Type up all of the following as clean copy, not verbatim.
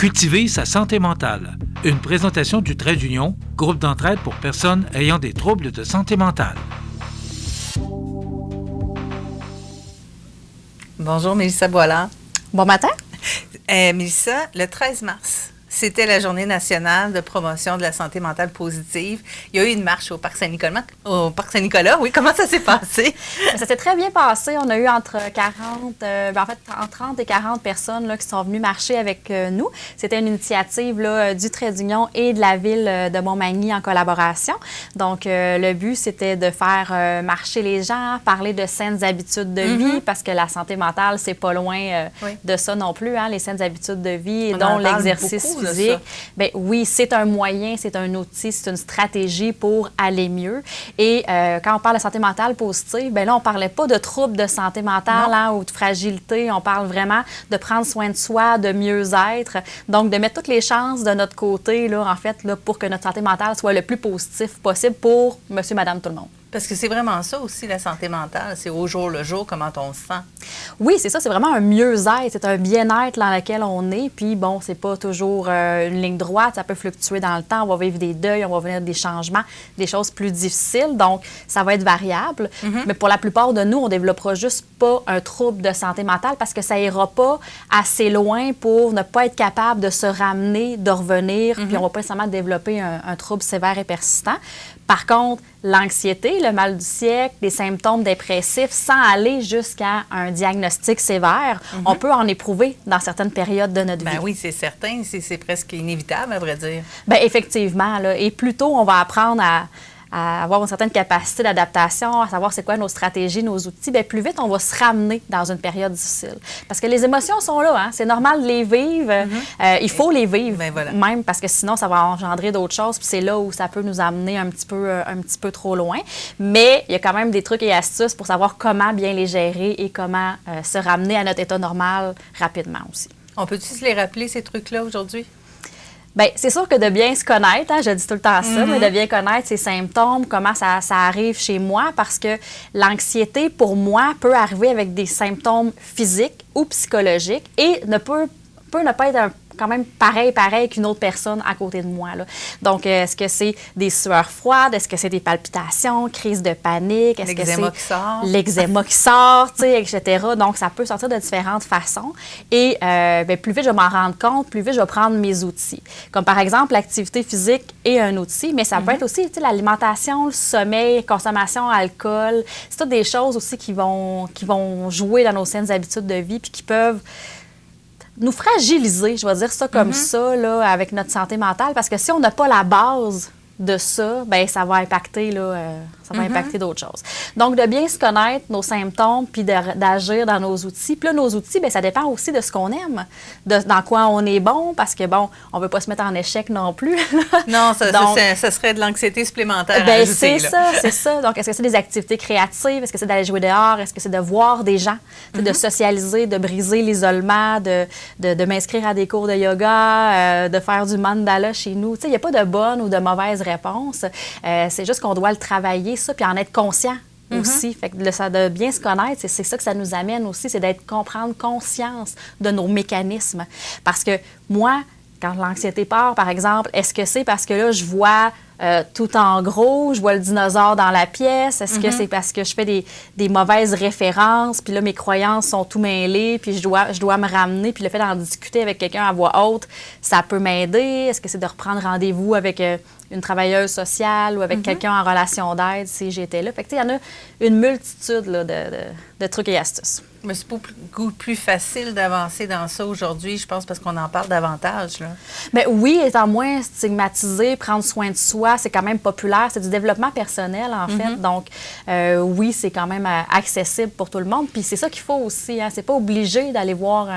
Cultiver sa santé mentale. Une présentation du Trait d'Union, groupe d'entraide pour personnes ayant des troubles de santé mentale. Bonjour, Mélissa Boilard. Bon matin. Mélissa, le 13 mars, c'était la Journée nationale de promotion de la santé mentale positive. Il y a eu une marche au Parc Saint-Nicolas. Oui, comment ça s'est passé? Ça s'est très bien passé. On a eu entre 30 et 40 personnes là, qui sont venues marcher avec nous. C'était une initiative là, du Trait d'Union et de la ville de Montmagny en collaboration. Donc, le but, c'était de faire marcher les gens, parler de saines habitudes de vie, parce que la santé mentale, c'est pas loin de ça non plus, hein, les saines habitudes de vie, dont l'exercice physique. Bien, oui, c'est un moyen, c'est un outil, c'est une stratégie pour aller mieux. Et quand on parle de santé mentale positive, bien là, on ne parlait pas de troubles de santé mentale hein, ou de fragilité. On parle vraiment de prendre soin de soi, de mieux-être. Donc, de mettre toutes les chances de notre côté, là, en fait, là, pour que notre santé mentale soit le plus positif possible pour monsieur, madame, tout le monde. Parce que c'est vraiment ça aussi, la santé mentale. C'est au jour le jour, comment on se sent. Oui, c'est ça. C'est vraiment un mieux-être. C'est un bien-être dans lequel on est. Puis, bon, c'est pas toujours une ligne droite. Ça peut fluctuer dans le temps. On va vivre des deuils, on va vivre des changements, des choses plus difficiles. Donc, ça va être variable. Mais pour la plupart de nous, on développera juste pas un trouble de santé mentale parce que ça ira pas assez loin pour ne pas être capable de se ramener, de revenir. Puis, on va pas nécessairement développer un trouble sévère et persistant. Par contre, l'anxiété, le mal du siècle, des symptômes dépressifs, sans aller jusqu'à un diagnostic sévère, on peut en éprouver dans certaines périodes de notre vie. Ben oui, c'est certain. C'est presque inévitable, à vrai dire. Bien, effectivement. Là, et plus tôt on va apprendre à avoir une certaine capacité d'adaptation, à savoir c'est quoi nos stratégies, nos outils, bien, plus vite on va se ramener dans une période difficile. Parce que les émotions sont là, hein? C'est normal de les vivre. Il faut les vivre, même parce que sinon ça va engendrer d'autres choses, puis c'est là où ça peut nous amener un petit peu trop loin. Mais il y a quand même des trucs et astuces pour savoir comment bien les gérer et comment se ramener à notre état normal rapidement aussi. On peut-tu se les rappeler, ces trucs-là, aujourd'hui? Bien, c'est sûr que de bien se connaître, hein, je dis tout le temps ça, mais de bien connaître ses symptômes, comment ça arrive chez moi, parce que l'anxiété, pour moi, peut arriver avec des symptômes physiques ou psychologiques et peut ne pas être quand même pareil qu'une autre personne à côté de moi. Là. Donc, est-ce que c'est des sueurs froides? Est-ce que c'est des palpitations, crises de panique? Est-ce que c'est l'eczéma qui sort, etc. Donc, ça peut sortir de différentes façons. Et bien, plus vite je vais m'en rendre compte, plus vite je vais prendre mes outils. Comme par exemple, l'activité physique est un outil, mais ça peut être aussi l'alimentation, le sommeil, consommation, alcool. C'est toutes des choses aussi qui vont jouer dans nos saines habitudes de vie puis qui peuvent nous fragiliser, je vais dire ça comme ça, là, avec notre santé mentale, parce que si on n'a pas la base de ça, bien, ça va impacter, là, impacter d'autres choses. Donc, de bien se connaître nos symptômes, puis d'agir dans nos outils. Puis là, nos outils, bien, ça dépend aussi de ce qu'on aime, dans quoi on est bon, parce que, bon, on ne veut pas se mettre en échec non plus. Non, ça serait de l'anxiété supplémentaire à ajouter, c'est ça. Donc, est-ce que c'est des activités créatives? Est-ce que c'est d'aller jouer dehors? Est-ce que c'est de voir des gens? De socialiser, de briser l'isolement, de m'inscrire à des cours de yoga, de faire du mandala chez nous. Tu sais, il n'y a pas de bonne ou de mauvaise réponse. C'est juste qu'on doit le travailler, ça, puis en être conscient aussi. Fait que de bien se connaître, c'est ça que ça nous amène aussi, c'est prendre conscience de nos mécanismes. Parce que moi, quand l'anxiété part, par exemple, est-ce que c'est parce que là, je vois tout en gros, je vois le dinosaure dans la pièce? Est-ce que c'est parce que je fais des mauvaises références, puis là, mes croyances sont tout mêlées, puis je dois me ramener, puis le fait d'en discuter avec quelqu'un à voix haute, ça peut m'aider? Est-ce que c'est de reprendre rendez-vous avec une travailleuse sociale ou avec quelqu'un en relation d'aide si j'étais là? Fait que, il y en a une multitude là, de trucs et astuces. Mais c'est beaucoup plus facile d'avancer dans ça aujourd'hui, je pense, parce qu'on en parle davantage, là. Bien, oui, étant moins stigmatisé, prendre soin de soi, c'est quand même populaire. C'est du développement personnel, en fait. Donc, oui, c'est quand même accessible pour tout le monde. Puis c'est ça qu'il faut aussi. Hein. C'est pas obligé d'aller voir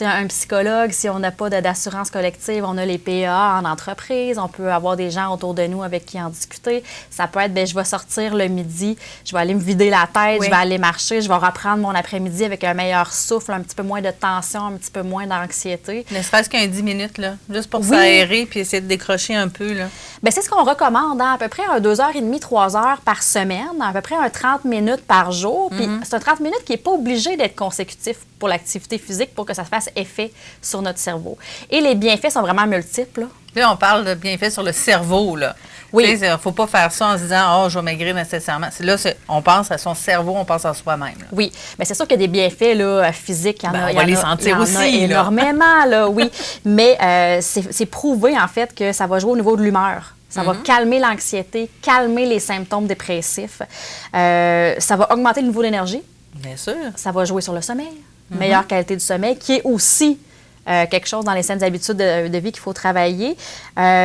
un psychologue si on n'a pas d'assurance collective. On a les PA en entreprise. On peut avoir des gens autour de nous avec qui en discuter. Ça peut être, bien, je vais sortir le midi, je vais aller me vider la tête, je vais aller marcher, je vais reprendre mon après-midi l'après-midi avec un meilleur souffle, un petit peu moins de tension, un petit peu moins d'anxiété. Ne serait-ce qu'un 10 minutes, là, juste pour Oui. s'aérer puis essayer de décrocher un peu, là. Bien, c'est ce qu'on recommande, hein, à peu près un 2h30, 3 heures par semaine, à peu près un 30 minutes par jour. Puis c'est un 30 minutes qui n'est pas obligé d'être consécutif pour l'activité physique pour que ça fasse effet sur notre cerveau. Et les bienfaits sont vraiment multiples, là. Là, on parle de bienfaits sur le cerveau, là. Oui. Il ne faut pas faire ça en se disant « Oh, je vais maigrir nécessairement ». Là, on pense à son cerveau, on pense à soi-même, là. Oui, bien, c'est sûr qu'il y a des bienfaits là, physiques. Il y en a, on va les sentir il y en aussi, a là. énormément, là, oui. Mais c'est prouvé, en fait, que ça va jouer au niveau de l'humeur. Ça va calmer l'anxiété, calmer les symptômes dépressifs. Ça va augmenter le niveau d'énergie. Bien sûr. Ça va jouer sur le sommeil, meilleure qualité du sommeil, qui est aussi quelque chose dans les saines habitudes de vie qu'il faut travailler.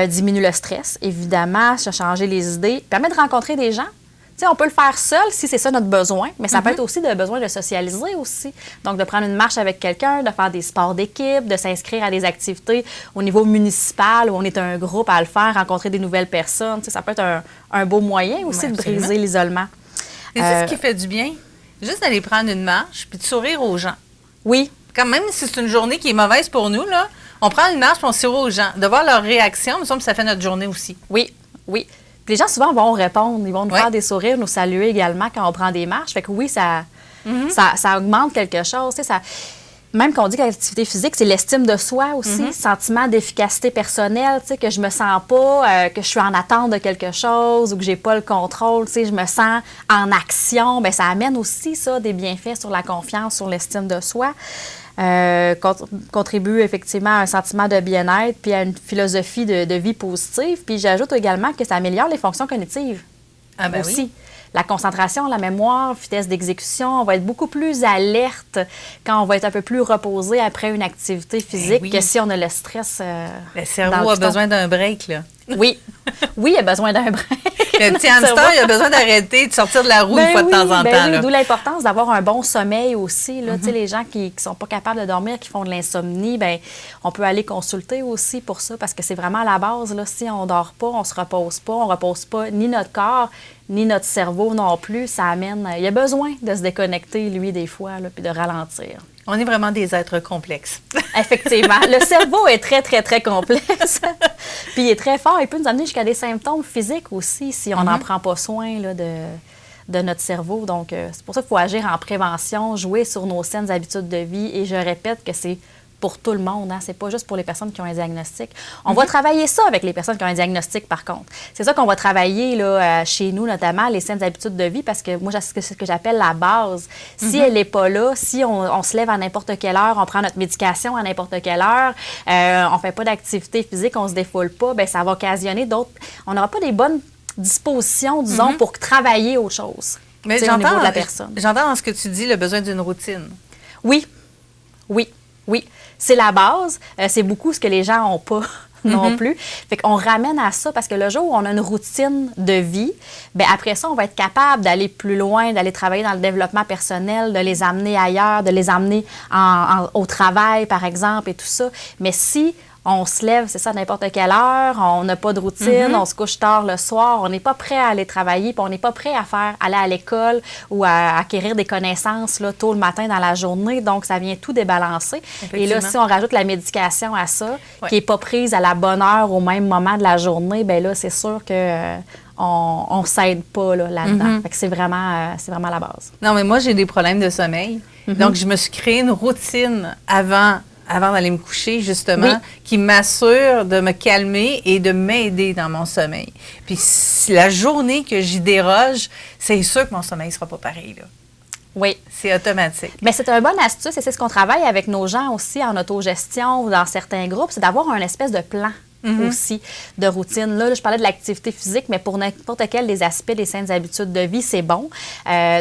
Diminue le stress, évidemment, se changer les idées, permet de rencontrer des gens. Tu sais, on peut le faire seul si c'est ça notre besoin, mais ça peut être aussi besoin de socialiser aussi. Donc, de prendre une marche avec quelqu'un, de faire des sports d'équipe, de s'inscrire à des activités au niveau municipal où on est un groupe à le faire, rencontrer des nouvelles personnes. Tu sais, ça peut être un beau moyen aussi de briser l'isolement. Et c'est ce qui fait du bien. Juste d'aller prendre une marche puis de sourire aux gens. Oui. Quand même, si c'est une journée qui est mauvaise pour nous, là, on prend une marche puis on sourit aux gens. De voir leur réaction, il me semble que ça fait notre journée aussi. Oui, oui. Puis les gens, souvent, vont répondre. Ils vont nous Ouais. faire des sourires, nous saluer également quand on prend des marches. Fait que oui, ça augmente quelque chose. Tu sais, ça... Même qu'on dit que l'activité physique, c'est l'estime de soi aussi, sentiment d'efficacité personnelle, tu sais, que je me sens pas, que je suis en attente de quelque chose ou que j'ai pas le contrôle, tu sais, je me sens en action. Bien, ça amène aussi, ça, des bienfaits sur la confiance, sur l'estime de soi. Contribue effectivement à un sentiment de bien-être puis à une philosophie de vie positive. Puis j'ajoute également que ça améliore les fonctions cognitives Ah ben aussi. oui. La concentration, la mémoire, vitesse d'exécution, on va être beaucoup plus alerte quand on va être un peu plus reposé après une activité physique oui. que si on a le stress. Le cerveau a besoin d'un break, là. Oui. Oui, il a besoin d'un break. Le petit hamster, il a besoin d'arrêter, de sortir de la roue une fois de temps en temps. Oui, Là. d'où l'importance d'avoir un bon sommeil aussi. Là. Tu sais, les gens qui ne sont pas capables de dormir, qui font de l'insomnie, ben, on peut aller consulter aussi pour ça parce que c'est vraiment la base. Là. Si on ne dort pas, on ne se repose pas, on ne repose pas ni notre corps, ni notre cerveau non plus. Ça amène... Il y a besoin de se déconnecter, lui, des fois, là, puis de ralentir. On est vraiment des êtres complexes. Effectivement. Le cerveau est très, très, très complexe. Puis il est très fort. Il peut nous amener jusqu'à des symptômes physiques aussi si on n'en prend pas soin là, de notre cerveau. Donc, c'est pour ça qu'il faut agir en prévention, jouer sur nos saines habitudes de vie. Et je répète que c'est pour tout le monde. Hein? C'est pas juste pour les personnes qui ont un diagnostic. On va travailler ça avec les personnes qui ont un diagnostic, par contre. C'est ça qu'on va travailler là, chez nous, notamment, les saines habitudes de vie, parce que moi, c'est ce que j'appelle la base. Si elle n'est pas là, si on se lève à n'importe quelle heure, on prend notre médication à n'importe quelle heure, on fait pas d'activité physique, on se défoule pas, bien, ça va occasionner d'autres... On n'aura pas des bonnes dispositions, disons, pour travailler autre chose. Mais au niveau de la personne. J'entends dans ce que tu dis le besoin d'une routine. Oui, oui, oui. C'est la base. C'est beaucoup ce que les gens n'ont pas non plus. Fait qu'on ramène à ça parce que le jour où on a une routine de vie, bien après ça, on va être capable d'aller plus loin, d'aller travailler dans le développement personnel, de les amener ailleurs, de les amener au travail, par exemple, et tout ça. Mais si on se lève, c'est ça, à n'importe quelle heure, on n'a pas de routine, on se couche tard le soir, on n'est pas prêt à aller travailler, puis on n'est pas prêt à aller à l'école ou à acquérir des connaissances là, tôt le matin dans la journée. Donc, ça vient tout débalancer. Et là, si on rajoute la médication à ça, qui n'est pas prise à la bonne heure au même moment de la journée, bien là, c'est sûr que on ne s'aide pas là-dedans. Fait que c'est vraiment la base. Non, mais moi, j'ai des problèmes de sommeil. Donc, je me suis créé une routine avant d'aller me coucher, justement, qui m'assure de me calmer et de m'aider dans mon sommeil. Puis si la journée que j'y déroge, c'est sûr que mon sommeil ne sera pas pareil, là. Oui. C'est automatique. Mais c'est une bonne astuce et c'est ce qu'on travaille avec nos gens aussi en autogestion ou dans certains groupes, c'est d'avoir un espèce de plan. Aussi de routine. Là, je parlais de l'activité physique, mais pour n'importe quel des aspects des saines habitudes de vie, c'est bon.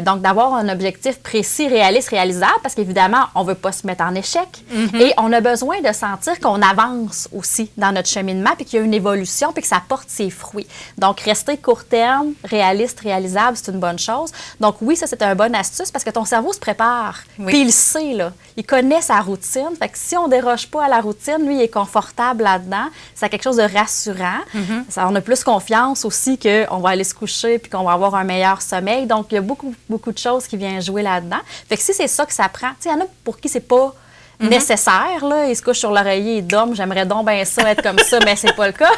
Donc, d'avoir un objectif précis, réaliste, réalisable, parce qu'évidemment, on ne veut pas se mettre en échec. Et on a besoin de sentir qu'on avance aussi dans notre cheminement, puis qu'il y a une évolution, puis que ça porte ses fruits. Donc, rester court terme, réaliste, réalisable, c'est une bonne chose. Donc, oui, ça, c'est une bonne astuce, parce que ton cerveau se prépare. Puis il sait, là. Il connaît sa routine. Fait que si on ne déroge pas à la routine, lui, il est confortable là-dedans. Ça quelque chose de rassurant. Ça, on a plus confiance aussi qu'on va aller se coucher puis qu'on va avoir un meilleur sommeil. Donc, il y a beaucoup, beaucoup de choses qui viennent jouer là-dedans. Fait que si c'est ça que ça prend, il y en a pour qui c'est pas nécessaire, là. Ils se couchent sur l'oreiller et dorment. J'aimerais donc bien ça, être comme ça, mais c'est pas le cas.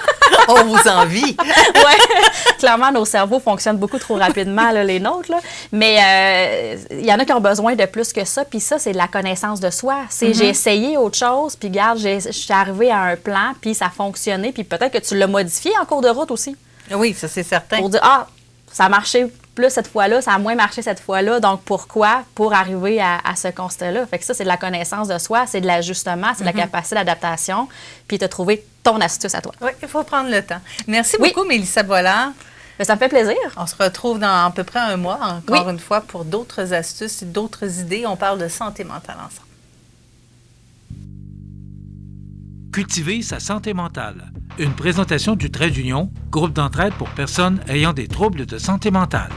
On vous envie. Oui, clairement, nos cerveaux fonctionnent beaucoup trop rapidement, là, les nôtres. Là. Mais il y en a qui ont besoin de plus que ça. Puis ça, c'est de la connaissance de soi. C'est j'ai essayé autre chose, puis regarde, je suis arrivée à un plan, puis ça a fonctionné. Puis peut-être que tu l'as modifié en cours de route aussi. Oui, ça, c'est certain. Pour dire, ça a marché plus cette fois-là, ça a moins marché cette fois-là. Donc, pourquoi? Pour arriver à ce constat-là. Fait que ça, c'est de la connaissance de soi, c'est de l'ajustement, c'est de la capacité d'adaptation, puis de trouver ton astuce à toi. Oui, il faut prendre le temps. Merci beaucoup, Mélissa Boilard. Ça me fait plaisir. On se retrouve dans à peu près un mois, encore une fois, pour d'autres astuces et d'autres idées. On parle de santé mentale ensemble. Cultiver sa santé mentale. Une présentation du Trait d'Union, groupe d'entraide pour personnes ayant des troubles de santé mentale.